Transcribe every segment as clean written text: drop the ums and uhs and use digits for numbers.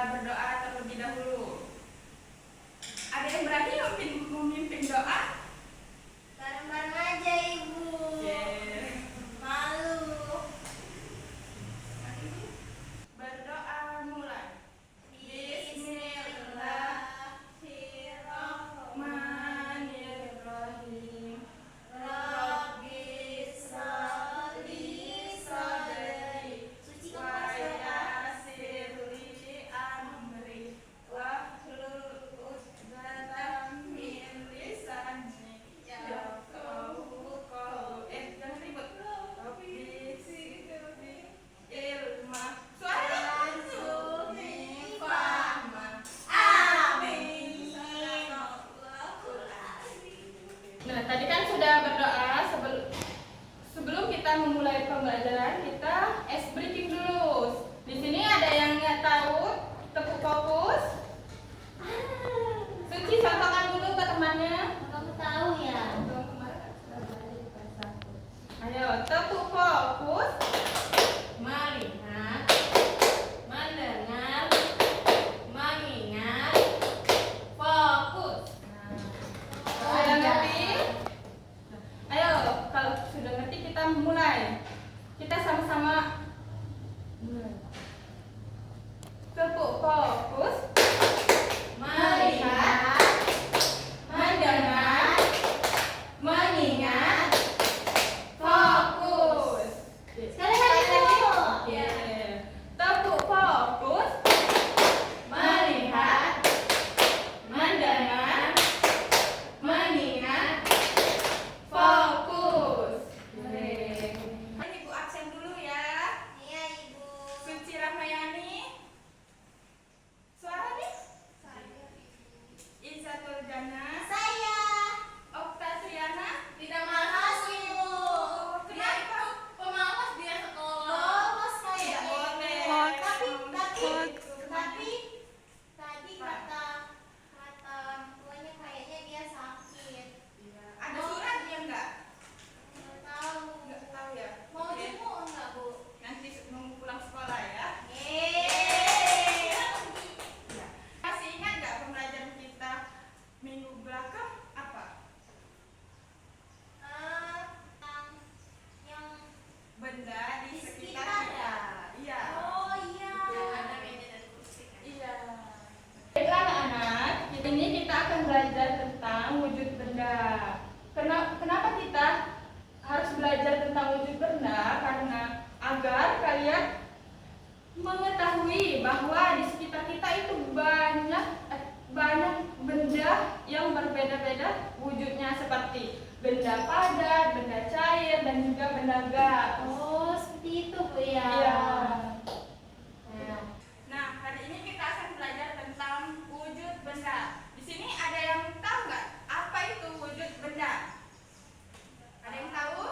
berdoa terlebih dahulu. Ada yang berani memimpin doa? Bareng-bareng aja Ibu. Malu. Berdoa mulai. Bismillahirrahmanirrahim. Rabbi sholli sadri wa yassirli amri wahlul 'uqdatam min lisani yafqahu qawli. Jangan ribut. Rabbi zidni ilma. Warzuqni fahma. Amin. Nah, tadi kan sudah berdoa. Sebelum kita memulai pembelajaran, kita ice breaking dulu. Di sini ada yang nggak tahu tepuk fokus. Suci contohkan dulu ke temannya. Kamu tahu ya? Ayo, tepuk fokus. Melihat, mendengar, mengingat, fokus. Sudah ngerti? Ayo, kalau sudah ngerti kita mulai. Kita sama-sama mulai. Tepuk fokus. Melihat, mendengar, mengingat, fokus. Sekali lagi, Bu. Oke. Tepuk fokus. Melihat, mendengar, mengingat, fokus. Ini Ibu absen dulu ya. Iya Ibu. Suci Rahmayani. Suara nih. Izatul Jannah. Saya. Okta Triana. Tidak malas Ibu. Kenapa? Pemalas dia sekolah. Lolos Tidak kayaknya. boleh. Tapi tadi kata orang tuanya kayaknya dia sakit. Ada suratnya enggak? Nggak tahu. Enggak tahu ya. Mau Oke. jenguk enggak Bu? Nanti mau pulang sekolah ya. Yeay. Ya. Masih ingat nggak pembelajaran kita minggu belakang apa? Yang Benda di Di sekitar sekitar kita. ya? Iya. oh iya. Iya. Baiklah anak-anak, ini kita akan belajar tentang wujud benda. Kenapa kita harus belajar tentang wujud benda? Karena agar kalian mengetahui bahwa di sekitar kita itu banyak benda yang berbeda-beda wujudnya, seperti benda padat, benda cair, dan juga benda gas. Oh seperti itu Bu ya. Iya. Nah, Nah, hari ini kita akan belajar tentang wujud benda. Di sini ada yang tahu nggak apa itu wujud benda? Ada yang tahu?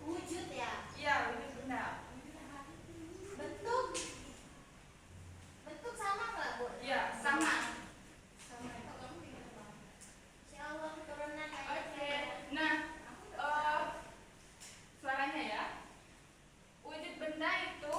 wujud ya. Iya, wujud benda. Bentuk. Bentuk sama nggak Bu? Iya, sama. Si Allah keturunan Oke. Nah, suaranya ya. Wujud benda itu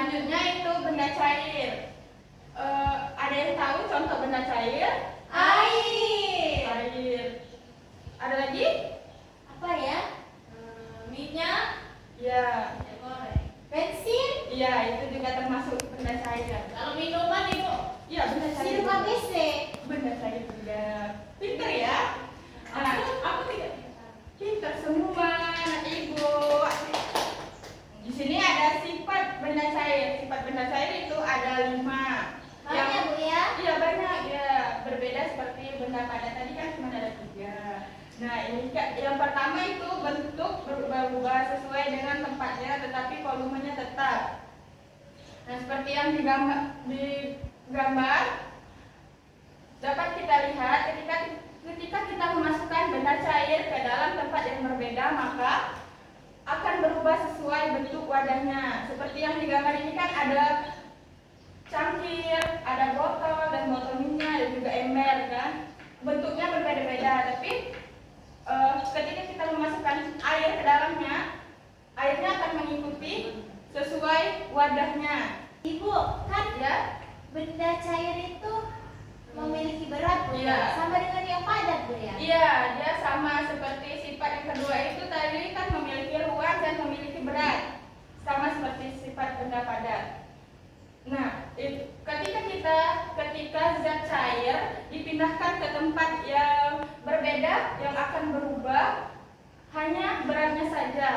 Selanjutnya itu benda cair. Ada yang tahu contoh benda cair? Air. Air. Ada lagi? Apa ya? Minyak. Ya. Bensin. Iya, itu juga termasuk benda cair. Kalau minuman ibu. Iya, benda cair. Sirup ABC. Benda cair juga. Pinter ya? Nah, Aku tidak. pinter semua anak ibu. Di sini ada sifat benda cair. Sifat benda cair itu ada 5. Banyak Bu ya? Iya banyak ya. Berbeda seperti benda padat tadi kan cuma ada 3. Nah ini yang pertama itu bentuk berubah-ubah sesuai dengan tempatnya, tetapi volumenya tetap. Nah seperti yang digambar dapat kita lihat ketika kita memasukkan benda cair ke dalam tempat yang berbeda, maka akan berubah sesuai bentuk wadahnya. Seperti yang digambar ini kan ada cangkir, ada botol dan botol minyak dan juga ember kan. Bentuknya berbeda-beda, tapi ketika kita memasukkan air ke dalamnya, airnya akan mengikuti sesuai wadahnya. Ibu, kan Ya, benda cair itu memiliki berat Bu Iya. ya? Sama dengan yang padat Bu ya? iya dia sama seperti sifat yang kedua itu tadi kan memiliki ruang dan memiliki berat, sama seperti sifat benda padat. Nah, ketika zat cair dipindahkan ke tempat yang berbeda, yang akan berubah hanya beratnya saja,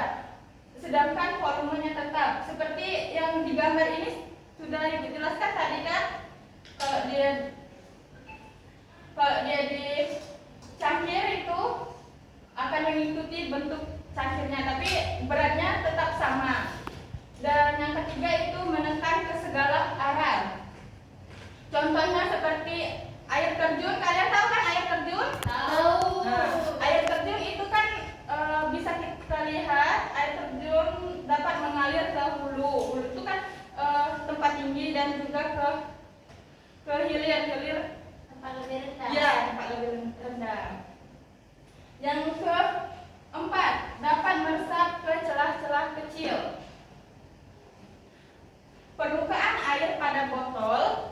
sedangkan volumenya tetap. Seperti yang digambar ini sudah dijelaskan tadi kan, kalau dia di cangkir itu akan mengikuti bentuk cangkirnya, tapi beratnya tetap sama. Dan yang ketiga itu menekan ke segala arah. Contohnya seperti air terjun. Kalian tahu kan air terjun? Tahu. Nah, air terjun itu kan bisa kita lihat air terjun dapat mengalir ke hulu. Hulu itu kan tempat tinggi dan juga ke hilir. Tempat lebih rendah. Ya, tempat lebih rendah. Yang keempat, dapat meresap ke celah-celah kecil. Permukaan air pada botol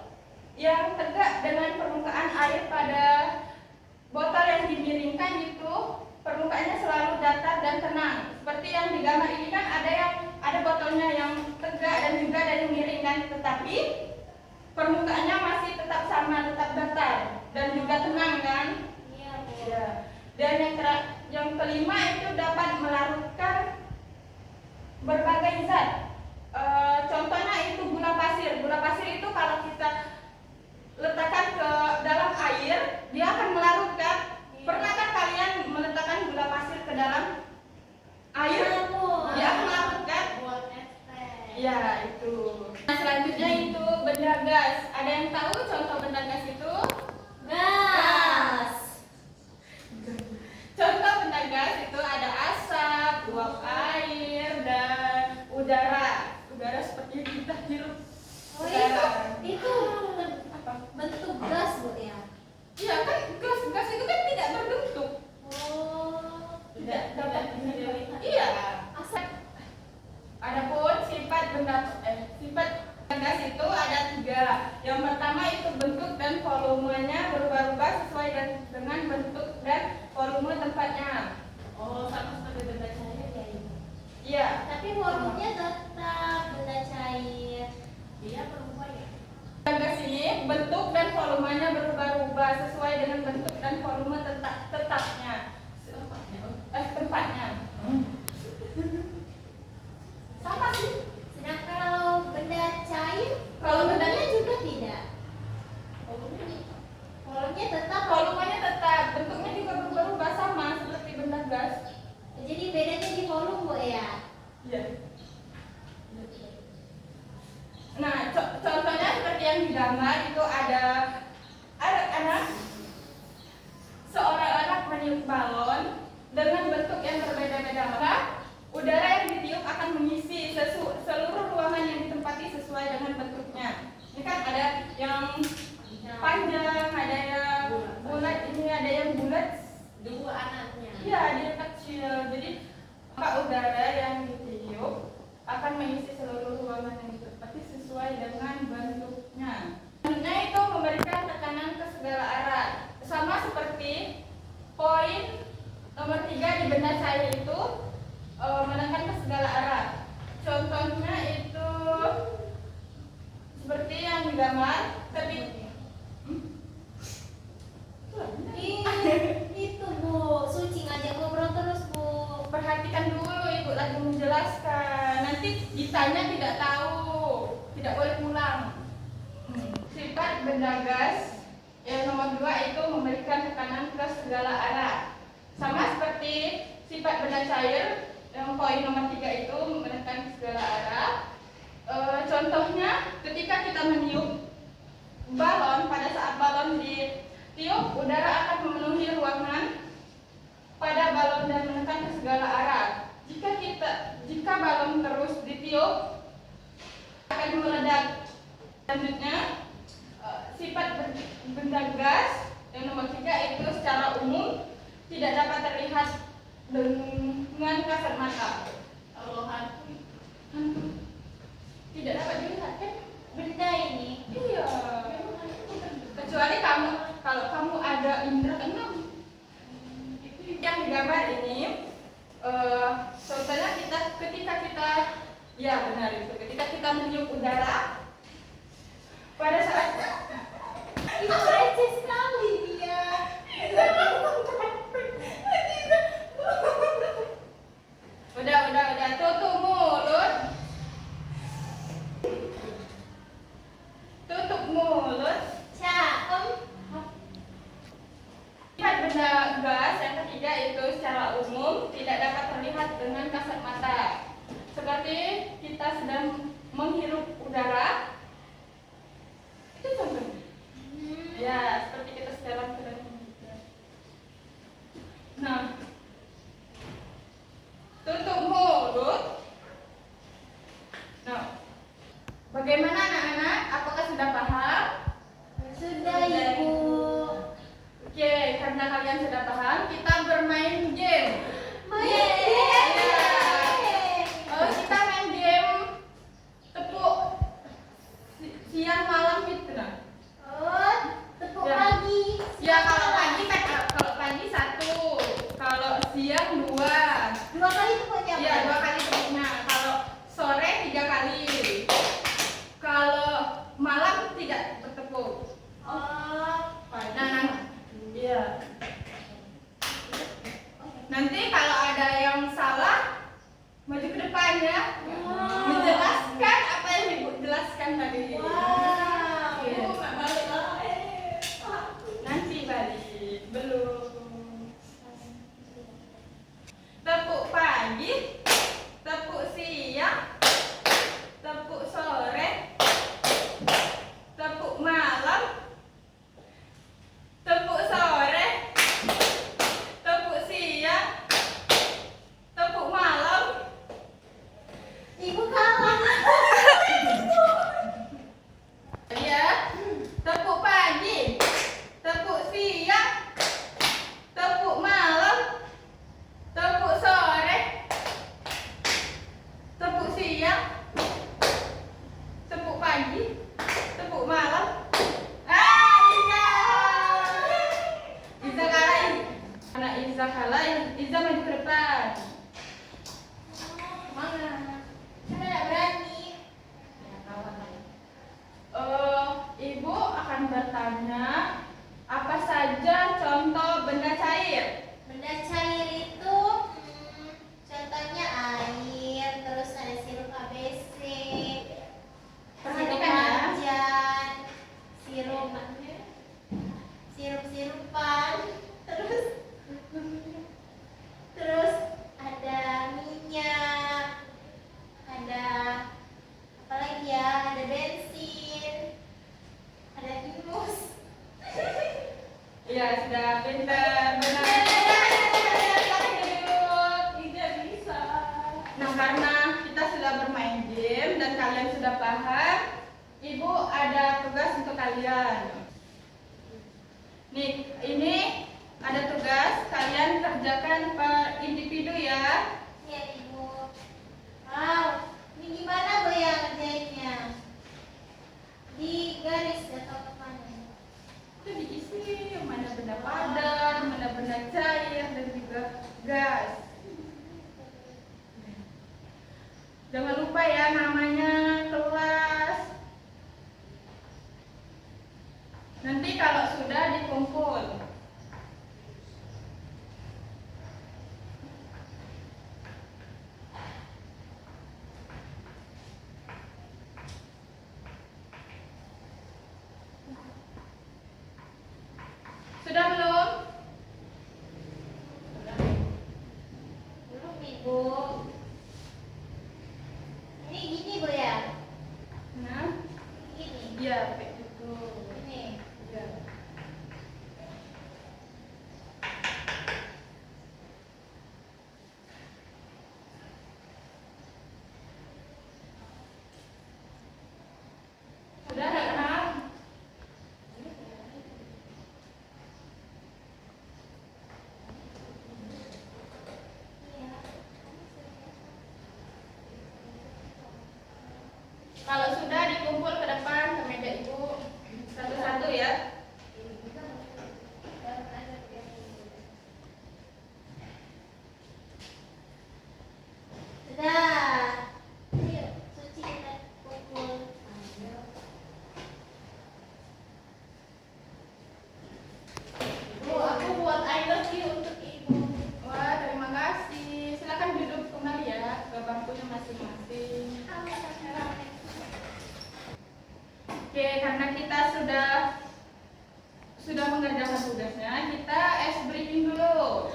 yang tegak dengan permukaan air pada botol yang dimiringkan itu permukaannya selalu datar dan tenang. Seperti yang digambar ini kan ada botolnya yang tegak dan juga ada yang miring kan, tetapi permukaannya masih tetap sama, tetap datar dan juga tenang kan. Iya Bu. Ya. Dan yang kelima itu dapat melarutkan berbagai zat. Contohnya itu gula pasir. Gula pasir itu kalau kita letakkan ke dalam air, dia akan melarutkan. Pernahkah kalian meletakkan gula pasir ke dalam air? Iya, Bu. Dia akan melarutkan. Buat es teh. Ya itu. Nah, selanjutnya itu benda gas. Ada yang tahu contoh benda gas itu? Gas. Contoh benda gas itu ada asap, uap air, dan udara. Udara seperti yang kita hirup. Oh Udara. itu Apa? bentuk gas Bu ya? Iya kan gas itu kan tidak berbentuk. Oh. Tidak dapat dilihat. Iya. Asap. Adapun sifat gas itu ada 3. Yang pertama itu bentuk dan volumenya berubah-ubah sesuai dengan bentuk dan volume tempatnya. Oh, sama seperti benda cair ya ibu. Iya. Tapi volumenya tetap benda cair. Dia berubah ya. Gas ini bentuk dan volumenya berubah-ubah sesuai dengan bentuk dan volume tetapnya. Tempatnya. Sama sih. Sedangkan kalau benda cair, Kalau benda- volumenya juga tidak. Volumenya. Volumenya tetap. Volumenya tetap, bentuknya juga berubah-ubah sama seperti benda gas. Jadi bedanya di volume Bu ya? Iya. Nah, contohnya seperti yang digambar itu ada anak seorang anak meniup balon dengan bentuk yang berbeda-beda, maka udara yang ditiup akan mengisi seluruh ruangan yang ditempati sesuai dengan bentuknya. Ini kan ada yang panjang, ada yang bulat, ini ada yang bulat. Dua anaknya. Iya, dia kecil. Jadi maka udara yang ditiup akan mengisi seluruh ruangan yang ditempati sesuai dengan bentuknya. Bentuknya itu memberikan tekanan ke segala arah. Sama seperti poin nomor 3 di benda cair itu menekan ke segala arah. Contohnya itu seperti yang digambar, tapi Itu Bu, Suci ngajak ngobrol terus Bu. perhatikan dulu, Ibu lagi menjelaskan. Nanti ditanya tidak tahu, tidak boleh pulang. Sifat benda gas yang nomor 2 itu memberikan tekanan ke segala arah. Sama seperti sifat benda cair yang poin nomor 3 itu menekan ke segala arah. Contohnya ketika kita meniup balon, pada saat balon ditiup, udara akan memenuhi ruangan pada balon dan menekan ke segala arah. Jika balon terus ditiup akan meledak. Selanjutnya sifat benda gas yang nomor 3 itu secara umum tidak dapat terlihat dengan kasat mata. Tidak dapat dilihat kan? Benda ini. Iya. Kecuali kalau kamu ada indera keenam. Yang digambar ini, contohnya ketika kita, ya benar itu, ketika kita meniup udara, pada saat Itu receh sekali dia. udah tutup mulut. Tutup mulut. Caem. Sifat benda gas yang ketiga itu secara umum tidak dapat terlihat dengan kasat mata. Seperti kita sedang menghirup udara. Itu contohnya. Ya, seperti kita sedang menghirup. Nah, tutup mulut. Nah, bagaimana anak-anak? Apakah sudah paham? Sudah Ibu. Oke, karena kalian sudah paham, kita bermain game. Kita main game tepuk siang malam gitu nah. Oh, tepuk Ya. pagi. Ya kalau pagi kan kalau pagi 1, kalau siang 2. 2 kali tepuknya. Ya 2 kali tepuknya. Kalau sore 3 kali. Kalau malam tidak bertepuk. Oh, Iya. Nanti kalau ada yang salah, maju ke depan ya. Menjelaskan apa yang Ibu jelaskan tadi. wow. Iya. balik lagi. Nanti balik. Belum. Tepuk pagi, tepuk siang, tepuk sore, tepuk malam, tepuk sore, tepuk siang, tepuk malam. Ibu kalah. Ya, tepuk pagi, tepuk siang, tepuk malam, tepuk sore, tepuk siang, tepuk pagi, tepuk malam. Iza kalah. Anak Iza kalah, Iza maju ke depan. Mana? Saya tidak berani. Ibu akan bertanya apa saja contoh benda cair. Benda cair itu contohnya air, terus ada sirup ABC, sirup Perhatikan ya. marjan, sirup-sirupan, terus ada minyak, ada apa lagi ya? Ada bensin, ada timus. Iya, sudah pintar. Benar. Tidak bisa. Nah, karena kita sudah bermain game dan kalian sudah paham, Ibu ada tugas untuk kalian. Nih, ini ada tugas, kalian kerjakan per individu ya. Ya Ibu. Wow, ini gimana Bu yang ngerjainnya? Jangan lupa ya namanya, kelas. Nanti kalau sudah dikumpul. Sudah belum? Belum Ibu. Ini gini Bu ya? Nah, Gini. iya kayak gitu. Ini. Iya. Sudah nggak kenal? Kalau sudah dikumpul ke depan ke meja ibu satu-satu ya. Sudah. Ayo, Suci kita kumpul. Bu, aku buat I love you untuk Ibu. Wah, terima kasih. Silakan duduk kembali ya ke bangkunya masing-masing. Oke, karena kita sudah mengerjakan tugasnya, kita ice breaking dulu.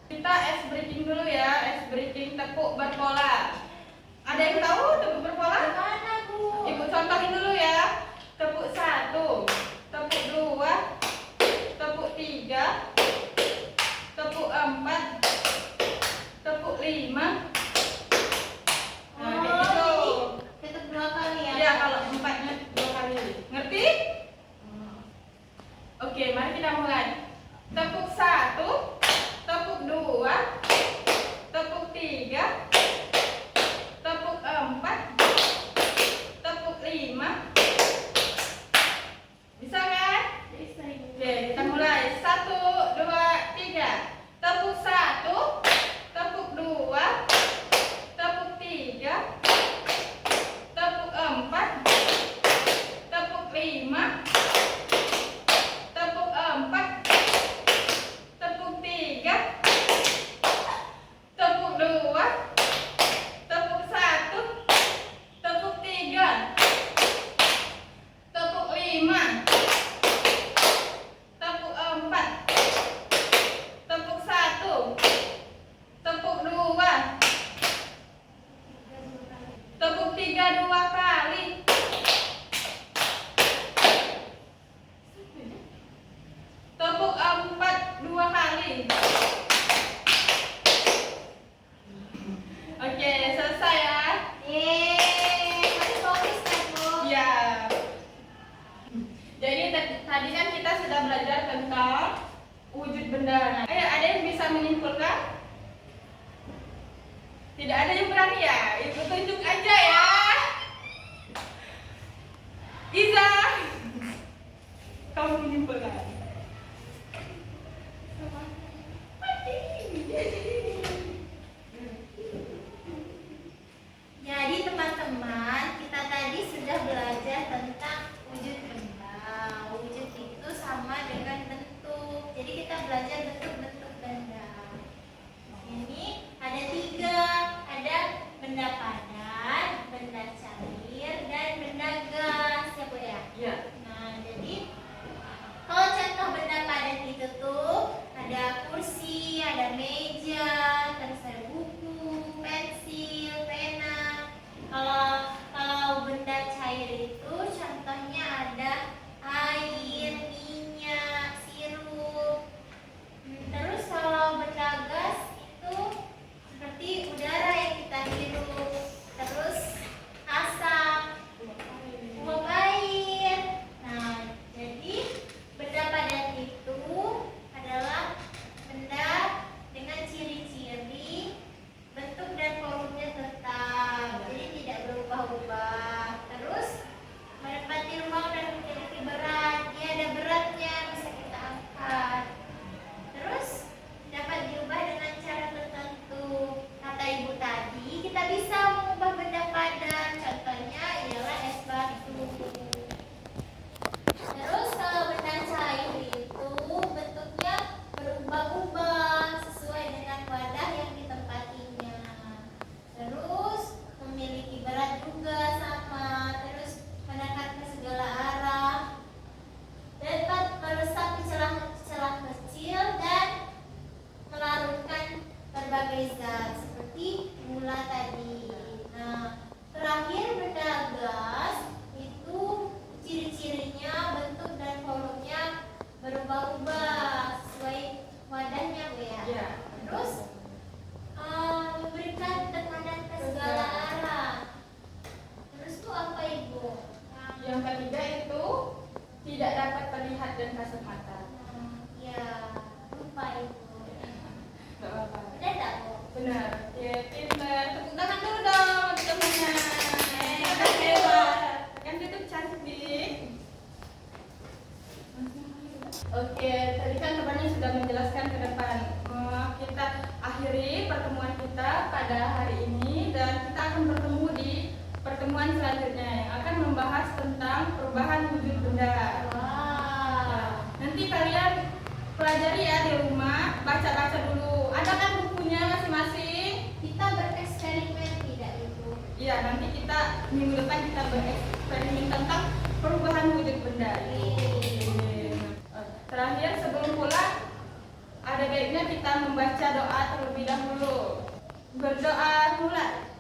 Kita ice breaking dulu ya, ice breaking tepuk berpola. Ada yang tahu tepuk berpola? Mana Bu? Ibu contohin dulu ya. Tepuk 1, tepuk 2, tepuk 3, tepuk 4, tepuk 5. Nah, kayak gitu. Tetap 2 kali ya? Iya, kalau 4-nya 2 kali. Ngerti? Oke, mari kita mulai. Tepuk 1, tepuk 2, tepuk 3, tepuk 4, tepuk 5. pertemuan selanjutnya yang akan membahas tentang perubahan wujud benda. Wow. Nanti kalian pelajari ya di rumah, baca-baca dulu. Ada kan bukunya masing-masing? Kita bereksperimen tidak itu? Iya, nanti kita minggu depan kita bereksperimen tentang perubahan wujud benda. Terakhir sebelum pulang, ada baiknya kita membaca doa terlebih dahulu. Berdoa mulai.